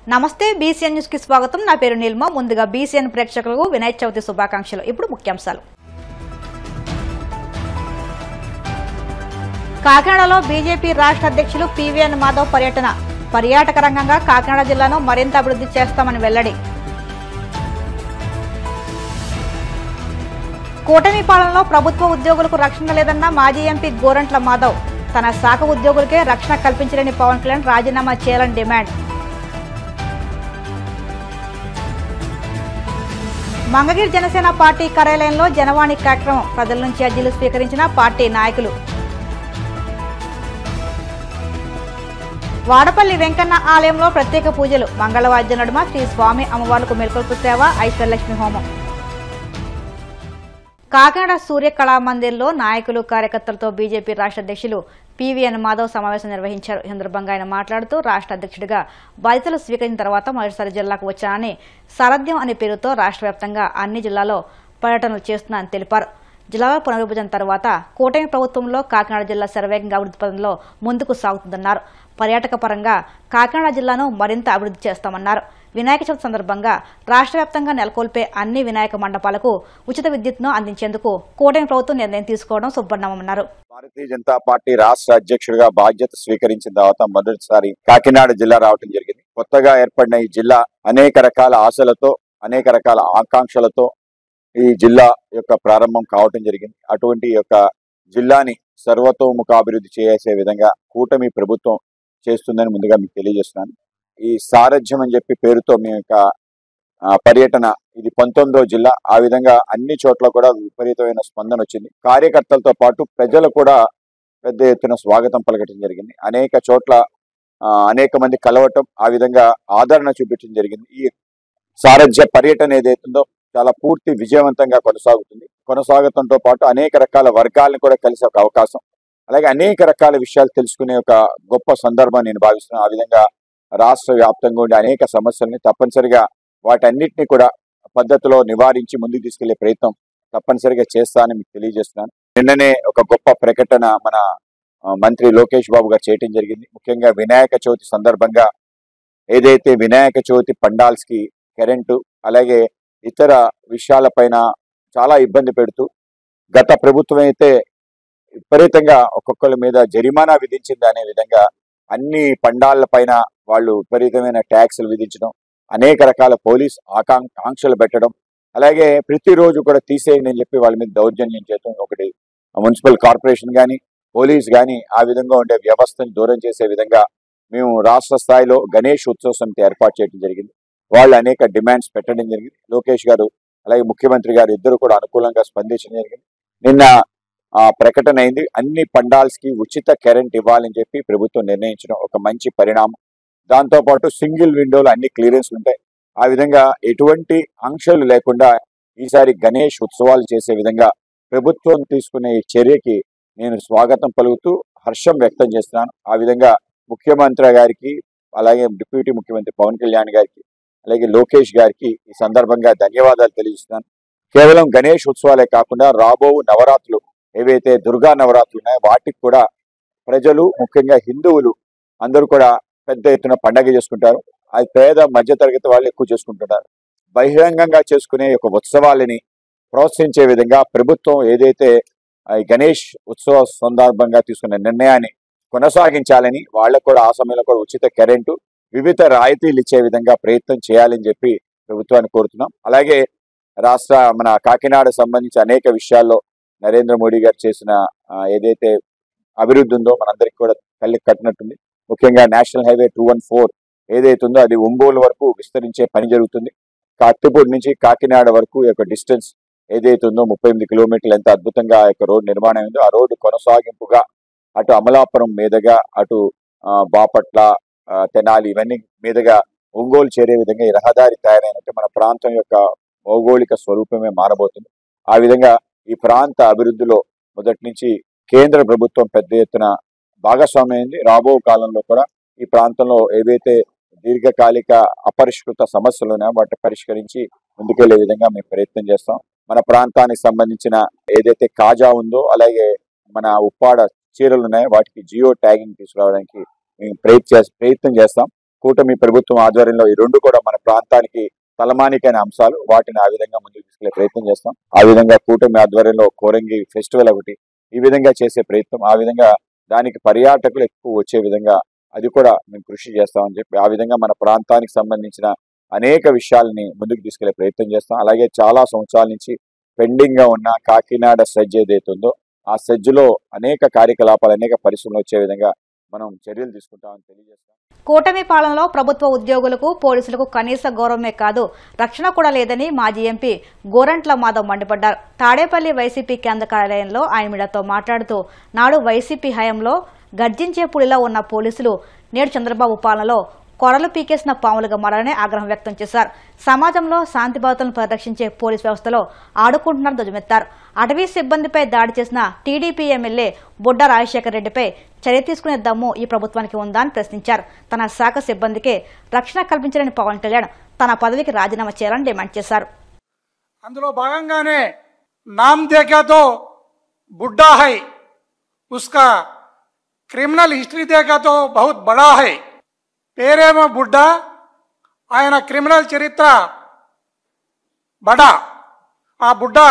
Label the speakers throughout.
Speaker 1: నమస్తే BCN news కి స్వాగతం। నా పేరు నీల్మ। ముందుగా బీసీఎన్ ప్రేక్షకులకు వినాయక చవితి శుభాకాంక్షలు। ఇప్పుడు ముఖ్యాంశాలు। కాకినాడలో బీజేపీ రాష్ట్ర అధ్యక్షులు పీవీఎన్ మాధవ్ పర్యాటక రంగంగా కాకినాడ జిల్లాను మరింత అభివృద్ధి చేస్తామని వెల్లడి। కూటమి పాలనలో ప్రభుత్వ ఉద్యోగులకు రక్షణ లేదన్న మాజీ ఎంపీ గోరంట్ల మాధవ్। తన శాఖ ఉద్యోగులకే రక్షణ కల్పించలేని పవన్ కళ్యాణ్ రాజీనామా చేయాలని డిమాండ్। మంగగిరి జనసేన పార్టీ కార్యాలయంలో జనవాణి కార్యక్రమం। ప్రజల నుంచి అర్జీలు స్వీకరించిన పార్టీ నాయకులు। వాడపల్లి వెంకన్న ఆలయంలో ప్రత్యేక పూజలు। మంగళవాద్య నడుమ శ్రీ స్వామి అమ్మవార్లకు మేల్కొల్పు సేవ, ఐశ్వర్యలక్ష్మి హోమం। కాకినాడ సూర్య కళామందిర్లో నాయకులు కార్యకర్తలతో బీజేపీ రాష్ట్ర అధ్యక్షులు పీవీఎన్ మాధవ్ సమావేశం నిర్వహించారు। ఈ సందర్భంగా ఆయన మాట్లాడుతూ రాష్ట్ర అధ్యక్షుడిగా బాధ్యతలు స్వీకరించిన తర్వాత మొదటిసారి జిల్లాకు వచ్చానని, సారథ్యం అనే పేరుతో రాష్ట్ర వ్యాప్తంగా అన్ని జిల్లాల్లో పర్యటనలు చేస్తున్నానని తెలిపారు। జిల్లాలో పునర్విభజన తర్వాత కూటమి ప్రభుత్వంలో కాకినాడ జిల్లా శరవేగంగా అభివృద్ధి పదంలో ముందుకు సాగుతుందన్నారు। పర్యాటక పరంగా కాకినాడ జిల్లాను మరింత అభివృద్ధి చేస్తామన్నారు। వినాయక చవితి సందర్భంగా రాష్ట్ర వ్యాప్తంగా నెలకొల్పే అన్ని వినాయక మండపాలకు ఉచిత విద్యుత్ను అందించేందుకు కూటమి ప్రభుత్వం నిర్ణయం తీసుకోవడం శుభపరిణామన్నారు।
Speaker 2: భారతీయ జనతా పార్టీ రాష్ట్ర అధ్యక్షుడిగా బాధ్యత స్వీకరించిన తర్వాత మొదటిసారి కాకినాడ జిల్లా రావడం జరిగింది। కొత్తగా ఏర్పడిన ఈ జిల్లా అనేక రకాల ఆశలతో, అనేక రకాల ఆకాంక్షలతో ఈ జిల్లా యొక్క ప్రారంభం కావటం జరిగింది। అటువంటి యొక్క జిల్లాని సర్వతోముఖాభివృద్ధి చేసే విధంగా కూటమి ప్రభుత్వం చేస్తుందని ముందుగా మీకు తెలియజేస్తున్నాను। ఈ సారథ్యం అని చెప్పి పేరుతో మీ యొక్క పర్యటన ఇది 19వ జిల్లా। ఆ విధంగా అన్ని చోట్ల కూడా విపరీతమైన స్పందన వచ్చింది। కార్యకర్తలతో పాటు ప్రజలు కూడా పెద్ద ఎత్తున స్వాగతం పలకటం జరిగింది। అనేక చోట్ల అనేక మంది కలవటం, ఆ విధంగా ఆదరణ చూపించడం జరిగింది। ఈ సారథ్య పర్యటన ఏదైతుందో చాలా పూర్తి విజయవంతంగా కొనసాగతంతో పాటు అనేక రకాల వర్గాలను కూడా కలిసే ఒక అవకాశం, అలాగే అనేక రకాల విషయాలు తెలుసుకునే ఒక గొప్ప సందర్భం నేను భావిస్తున్నాను। ఆ విధంగా రాష్ట్ర వ్యాప్తంగా ఉండే అనేక సమస్యల్ని తప్పనిసరిగా వాటన్నిటిని కూడా పద్ధతిలో నివారించి ముందుకు తీసుకెళ్లే ప్రయత్నం తప్పనిసరిగా చేస్తానని మీకు తెలియజేస్తున్నాను। నిన్ననే ఒక గొప్ప ప్రకటన మన మంత్రి లోకేష్ బాబు గారు చేయడం జరిగింది। ముఖ్యంగా వినాయక చవితి సందర్భంగా ఏదైతే వినాయక చవితి పండాల్స్ కి కరెంటు అలాగే ఇతర విషయాలపైన చాలా ఇబ్బంది పెడుతూ గత ప్రభుత్వం అయితే విపరీతంగా ఒక్కొక్కరి మీద జరిమానా విధించింది అనే విధంగా అన్ని పండాళ్ల పైన వాళ్ళు విపరీతమైన ట్యాక్సులు విధించడం, అనేక రకాల పోలీస్ ఆంక్షలు పెట్టడం, అలాగే ప్రతిరోజు కూడా తీసేయండి అని చెప్పి వాళ్ళ మీద దౌర్జన్యం చేయడం, ఒకటి మున్సిపల్ కార్పొరేషన్ కానీ పోలీస్ కానీ ఆ విధంగా ఉండే వ్యవస్థను దూరం చేసే విధంగా మేము రాష్ట్ర స్థాయిలో గణేష్ ఉత్సవ సమితి ఏర్పాటు చేయడం జరిగింది। వాళ్ళు అనేక డిమాండ్స్ పెట్టడం జరిగింది। లోకేష్ గారు అలాగే ముఖ్యమంత్రి గారు ఇద్దరు కూడా అనుకూలంగా స్పందించడం జరిగింది। నిన్న ప్రకటన అయింది, అన్ని పండాల్స్ కి ఉచిత కరెంట్ ఇవ్వాలని చెప్పి ప్రభుత్వం నిర్ణయించడం ఒక మంచి పరిణామం। దాంతోపాటు సింగిల్ విండోలు అన్ని క్లియరెన్స్ ఉంటాయి। ఆ విధంగా ఎటువంటి ఆంక్షలు లేకుండా ఈసారి గణేష్ ఉత్సవాలు చేసే విధంగా ప్రభుత్వం తీసుకునే ఈ చర్యకి నేను స్వాగతం పలుకుతూ హర్షం వ్యక్తం చేస్తున్నాను। ఆ విధంగా ముఖ్యమంత్రి గారికి అలాగే డిప్యూటీ ముఖ్యమంత్రి పవన్ కళ్యాణ్ గారికి అలాగే లోకేష్ గారికి ఈ సందర్భంగా ధన్యవాదాలు తెలియజేస్తున్నాను। కేవలం గణేష్ ఉత్సవాలే కాకుండా రాబో నవరాత్రులు ఏవైతే దుర్గా నవరాత్రులు ఉన్నాయో వాటికి కూడా ప్రజలు ముఖ్యంగా హిందువులు అందరూ కూడా పెద్ద ఎత్తున పండగ చేసుకుంటారు। అది పేద మధ్యతరగతి వాళ్ళు ఎక్కువ చేసుకుంటున్నారు। బహిరంగంగా చేసుకునే ఒక ఉత్సవాలని ప్రోత్సహించే విధంగా ప్రభుత్వం ఏదైతే గణేష్ ఉత్సవ సందర్భంగా తీసుకున్న నిర్ణయాన్ని కొనసాగించాలని, వాళ్ళకు కూడా ఆ సమయంలో కూడా ఉచిత కరెంటు వివిధ రాయితీలు ఇచ్చే విధంగా ప్రయత్నం చేయాలని చెప్పి ప్రభుత్వాన్ని కోరుతున్నాం। అలాగే మన కాకినాడ సంబంధించి అనేక విషయాల్లో నరేంద్ర మోడీ గారు చేసిన ఏదైతే అభివృద్ధి ఉందో మనందరికీ కూడా కళ్ళకి కట్టినట్టుంది। ముఖ్యంగా నేషనల్ హైవే 214 ఏదైతే ఉందో అది ఒంగోలు వరకు విస్తరించే పని జరుగుతుంది। కత్తిపూడి నుంచి కాకినాడ వరకు యొక్క డిస్టెన్స్ ఏదైతే ఉందో 38 కిలోమీటర్లు ఎంత అద్భుతంగా ఆ యొక్క రోడ్డు నిర్మాణం ఉందో ఆ రోడ్డు కొనసాగింపుగా అటు అమలాపురం మీదుగా అటు బాపట్ల తెనాలి ఇవన్నీ మీదుగా ఒంగోలు చేరే విధంగా ఈ రహదారి తయారైనట్టు మన ప్రాంతం యొక్క భౌగోళిక స్వరూపమే మారబోతుంది। ఆ విధంగా ఈ ప్రాంత అభివృద్ధిలో మొదటి నుంచి కేంద్ర ప్రభుత్వం పెద్ద ఎత్తున భాగస్వామ్యం రాబో కాలంలో కూడా ఈ ప్రాంతంలో ఏవైతే దీర్ఘకాలిక అపరిష్కృత సమస్యలు ఉన్నాయో వాటిని పరిష్కరించి ముందుకెళ్లే విధంగా మేము ప్రయత్నం చేస్తాం। మన ప్రాంతానికి సంబంధించిన ఏదైతే కాజా ఉందో అలాగే మన ఉప్పాడ చీరలు ఉన్నాయో వాటికి జియో ట్యాగింగ్ తీసుకురావడానికి మేము ప్రయత్నం చేస్తాం। కూటమి ప్రభుత్వం ఆధ్వర్యంలో ఈ రెండు కూడా మన ప్రాంతానికి తలమానికైన అంశాలు. వాటిని ఆ విధంగా ముందుకు తీసుకెళ్లే ప్రయత్నం చేస్తాం. ఆ విధంగా కూటమి ఆధ్వర్యంలో కోరంగి ఫెస్టివల్ ఒకటి ఈ విధంగా చేసే ప్రయత్నం, ఆ విధంగా దానికి పర్యాటకులు ఎక్కువ వచ్చే విధంగా అది కూడా మేము కృషి చేస్తామని చెప్పి ఆ విధంగా మన ప్రాంతానికి సంబంధించిన అనేక విషయాలని ముందుకు తీసుకెళ్లే ప్రయత్నం చేస్తాం. అలాగే చాలా సంవత్సరాల నుంచి పెండింగ్ గా ఉన్న కాకినాడ సెజ్ ఏదైతే ఉందో ఆ సెజ్లో అనేక కార్యకలాపాలు, అనేక పరిశ్రమలు వచ్చే విధంగా మనం చర్యలు తీసుకుంటామని తెలియజేస్తాం.
Speaker 1: కూటమి పాలనలో ప్రభుత్వ ఉద్యోగులకు, పోలీసులకు కనీస గౌరవమే కాదు రక్షణ కూడా లేదని మాజీ ఎంపీ గోరంట్ల మాధవ్ మండిపడ్డారు. తాడేపల్లి వైసీపీ కేంద్ర కార్యాలయంలో ఆయన మీడియాతో మాట్లాడుతూ నాడు వైసీపీ హయాంలో గర్జించే పులిలా ఉన్న పోలీసులు నేడు చంద్రబాబు పాలనలో కొరలు పీకేసిన పాములుగా మారాలని ఆగ్రహం వ్యక్తం చేశారు. సమాజంలో శాంతి భద్రతలను పరిరక్షించే పోలీసు వ్యవస్థలో ఆడుకుంటున్నారని ధ్వజమెత్తారు. అటవీ సిబ్బందిపై దాడి చేసిన టీడీపీ ఎమ్మెల్యే బుడ్డ రాజశేఖర రెడ్డిపై చర్య తీసుకునే దమ్ము ఈ ప్రభుత్వానికి ఉందా అని ప్రశ్నించారు. తన శాఖ సిబ్బందికి రక్షణ కల్పించాలని పవన్ కళ్యాణ్ తన పదవికి రాజీనామా చేయాలని డిమాండ్ చేశారు.
Speaker 3: అందులో భాగంగానే నామ్ దేఖాతో బుడ్డా హై, ఉస్కా క్రిమినల్ హిస్టరీ దేఖాతో బహుత్ బడా హై. పేరేమో బుడ్డా, ఆయన క్రిమినల్ చరిత్ర బడా. ఆ బుడ్డా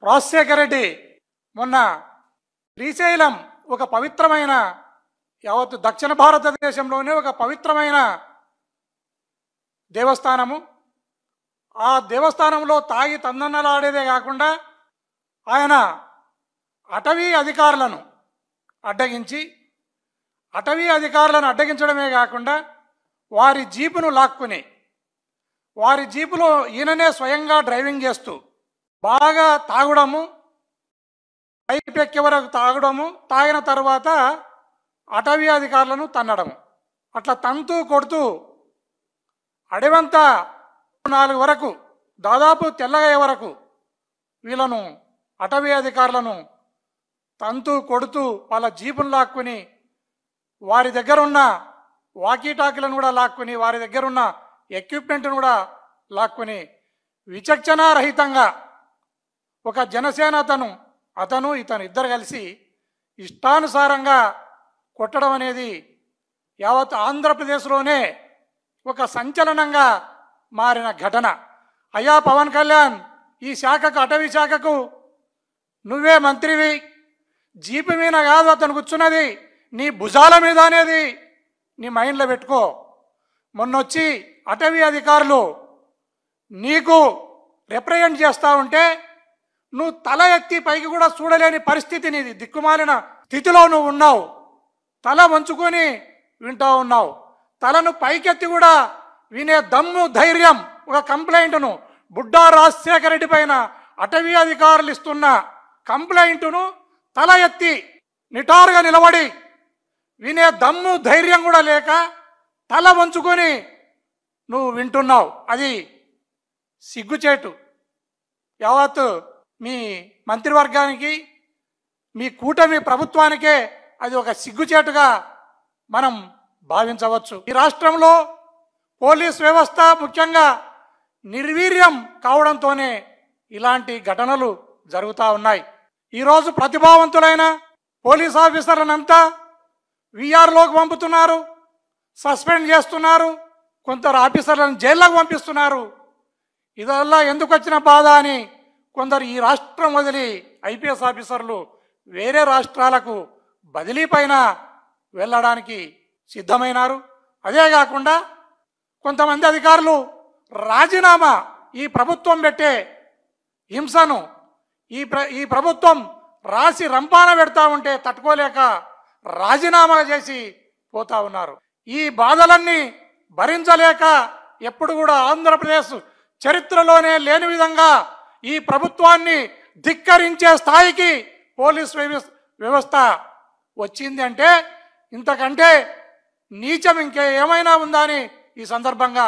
Speaker 3: రాజశేఖర రెడ్డి మొన్న శ్రీశైలం ఒక పవిత్రమైన, యావత్తు దక్షిణ భారతదేశంలోనే ఒక పవిత్రమైన దేవస్థానము. ఆ దేవస్థానంలో తాగి తందన్నలాడేదే కాకుండా ఆయన అటవీ అధికారులను అడ్డగించడమే కాకుండా వారి జీపును లాక్కుని, వారి జీపులో ఈయననే స్వయంగా డ్రైవింగ్ చేస్తూ బాగా తాగడము, పైపెక్కే వరకు తాగడము, తాగిన తర్వాత అటవీ అధికారులను తన్నడము, అట్లా తంతూ కొడుతూ అడవంతా 4 వరకు దాదాపు తెల్లగయ్యే వరకు వీళ్ళను అటవీ అధికారులను తంతూ కొడుతూ వాళ్ళ జీపును లాక్కుని, వారి దగ్గర ఉన్న వాకీటాకీలను కూడా లాక్కుని, వారి దగ్గర ఉన్న ఎక్విప్మెంట్ను కూడా లాక్కుని విచక్షణారహితంగా ఒక జనసేన అతను ఇద్దరు కలిసి ఇష్టానుసారంగా కొట్టడం అనేది యావత్ ఆంధ్రప్రదేశ్లోనే ఒక సంచలనంగా మారిన ఘటన. అయ్యా పవన్ కళ్యాణ్, ఈ శాఖకు, అటవీ శాఖకు నువ్వే మంత్రివి. జీపు మీద కాదు అతను కూర్చున్నది, నీ భుజాల మీద అనేది నీ మైండ్లో పెట్టుకో. మొన్నొచ్చి అటవీ అధికారులు నీకు రిప్రజెంట్ చేస్తూ ఉంటే నువ్వు తల ఎత్తి పైకి కూడా చూడలేని పరిస్థితి, నీది దిక్కుమాలిన స్థితిలో నువ్వు ఉన్నావు. తల వంచుకొని వింటూ ఉన్నావు. తలను పైకెత్తి కూడా వినే దమ్ము, ధైర్యం, ఒక కంప్లైంట్ను బుడ్డా రాజశేఖర రెడ్డి పైన అటవీ అధికారులు ఇస్తున్న కంప్లైంట్ను తల ఎత్తి నిటారుగా నిలబడి వినే దమ్ము, ధైర్యం కూడా లేక తల వంచుకొని నువ్వు వింటున్నావు. అది సిగ్గుచేటు. యావత్తు మీ మంత్రివర్గానికి, మీ కూటమి ప్రభుత్వానికే అది ఒక సిగ్గుచేటుగా మనం భావించవచ్చు. ఈ రాష్ట్రంలో పోలీస్ వ్యవస్థ ముఖ్యంగా నిర్వీర్యం కావడంతోనే ఇలాంటి ఘటనలు జరుగుతూ ఉన్నాయి. ఈరోజు ప్రతిభావంతులైన పోలీస్ ఆఫీసర్లనంతా వీఆర్లోకి పంపుతున్నారు, సస్పెండ్ చేస్తున్నారు, కొందరు ఆఫీసర్లను జైల్లోకి పంపిస్తున్నారు. ఇదల్లా ఎందుకు వచ్చిన బాధ అని కొందరు ఈ రాష్ట్రం వదిలి ఐపీఎస్ ఆఫీసర్లు వేరే రాష్ట్రాలకు బదిలీ పైన వెళ్ళడానికి సిద్ధమైనారు. అదే కాకుండా కొంతమంది అధికారులు రాజీనామా, ఈ ప్రభుత్వం పెట్టే హింసను ఈ ప్రభుత్వం రాసి రంపాన పెడతా ఉంటే తట్టుకోలేక రాజీనామా చేసి పోతా ఉన్నారు. ఈ బాధలన్నీ భరించలేక ఎప్పుడు కూడా ఆంధ్రప్రదేశ్ చరిత్రలోనే లేని విధంగా ఈ ప్రభుత్వాన్ని ధిక్కరించే స్థాయికి పోలీస్ వ్యవస్థ వచ్చింది అంటే ఇంతకంటే నీచం ఇంకే ఏమైనా ఉందా అని ఈ సందర్భంగా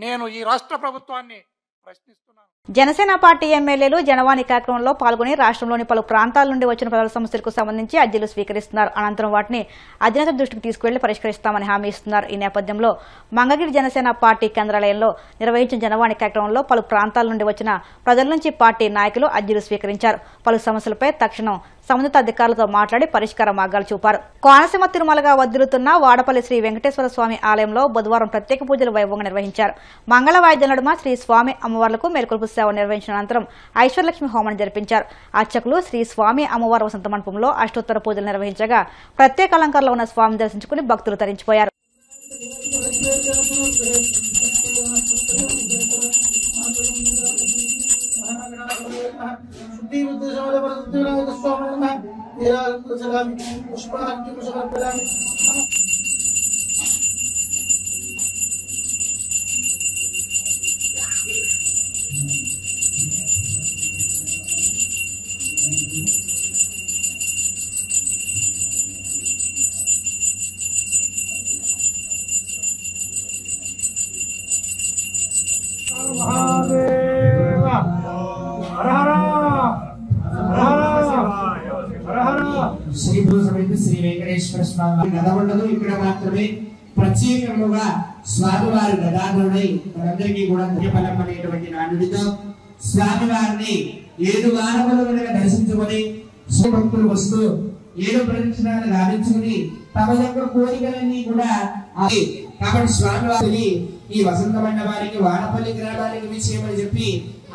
Speaker 3: నేను ఈ రాష్ట్ర ప్రభుత్వాన్ని ప్రశ్నిస్తున్నాను.
Speaker 1: జనసేన పార్టీ ఎమ్మెల్యేలు జనవాణి కార్యక్రమంలో పాల్గొని రాష్ట్రంలోని పలు ప్రాంతాల నుండి వచ్చిన ప్రజల సమస్యలకు సంబంధించి అర్జీలు స్వీకరిస్తున్నారు. అనంతరం వాటిని అధినేత దృష్టికి తీసుకువెళ్లి పరిష్కరిస్తామని హామీ ఇస్తున్నారు. ఈ నేపథ్యంలో మంగళగిరి జనసేన పార్టీ కేంద్రాలయంలో నిర్వహించిన జనవాణి కార్యక్రమంలో పలు ప్రాంతాల నుండి వచ్చిన ప్రజల నుంచి పార్టీ నాయకులు అర్జీలు స్వీకరించారు. పలు సమస్యలపై తక్షణం సంబంధిత అధికారులతో మాట్లాడి పరిష్కార మార్గాలు చూపారు. కోనసీమ తిరుమలగా వర్ధిల్లుతున్న వాడపల్లి శ్రీ వెంకటేశ్వర స్వామి ఆలయంలో బుధవారం ప్రత్యేక పూజలు వైభవంగా నిర్వహించారు. మంగళ వాయిద్యం నడుమ శ్రీ స్వామి అమ్మవార్లకు మేల్కొల్పు సేవ నిర్వహించిన అనంతరం ఐశ్వర్యలక్ష్మి హోమం జరిపించారు. అర్చకులు శ్రీ స్వామి అమ్మవారి వసంత మండపంలో అష్టోత్తర పూజలు నిర్వహించగా ప్రత్యేక అలంకారంలో ఉన్న స్వామిని దర్శించుకుని భక్తులు తరించిపోయారు.
Speaker 4: శ్రీ భూసమేత శ్రీ వెంకటేశ్వర స్వామి గద ఉండదు. ఇక్కడ మాత్రమే ప్రత్యేకంగా స్వామివారి గదాధరుడై మనందరికీ కూడా పుణ్యఫలం అనేటువంటి నానుడితో స్వామివారిని 7 వారములుగా దర్శించుకొని భక్తులు వస్తూ 7 ప్రదక్షిణాలు గావించుకుని తమ యొక్క కోరికలన్నీ కూడా కాబట్టి స్వామివారిని ఈ వసంత మండపానికి వాడపల్లి గ్రామానికి విషయమని చెప్పి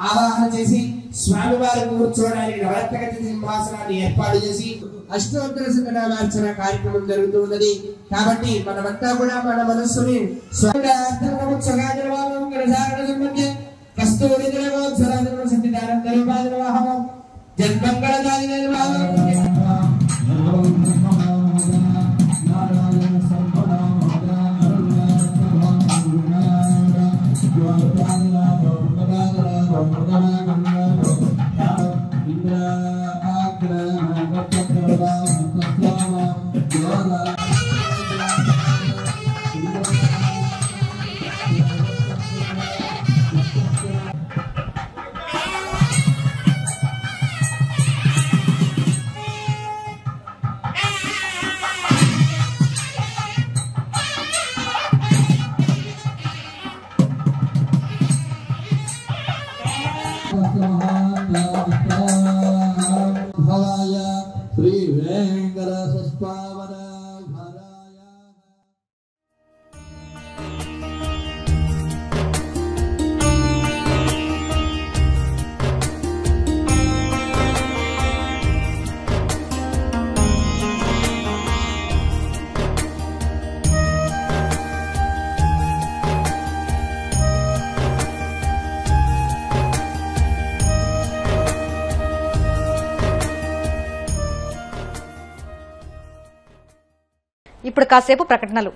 Speaker 4: ఆవాహన చేసి స్వామివారి కూర్చోవడానికి నవరత్నగతి సింహాసనాన్ని ఏర్పాటు చేసి అష్టోత్తర సంకటాలార్చన కార్యక్రమం జరుగుతున్నది. కాబట్టి మనమంతా కూడా మన మనస్సుని శ్రీ వెంకటేశ్వర స్వామి
Speaker 1: ఇప్పుడు కాసేపు ప్రకటనలు.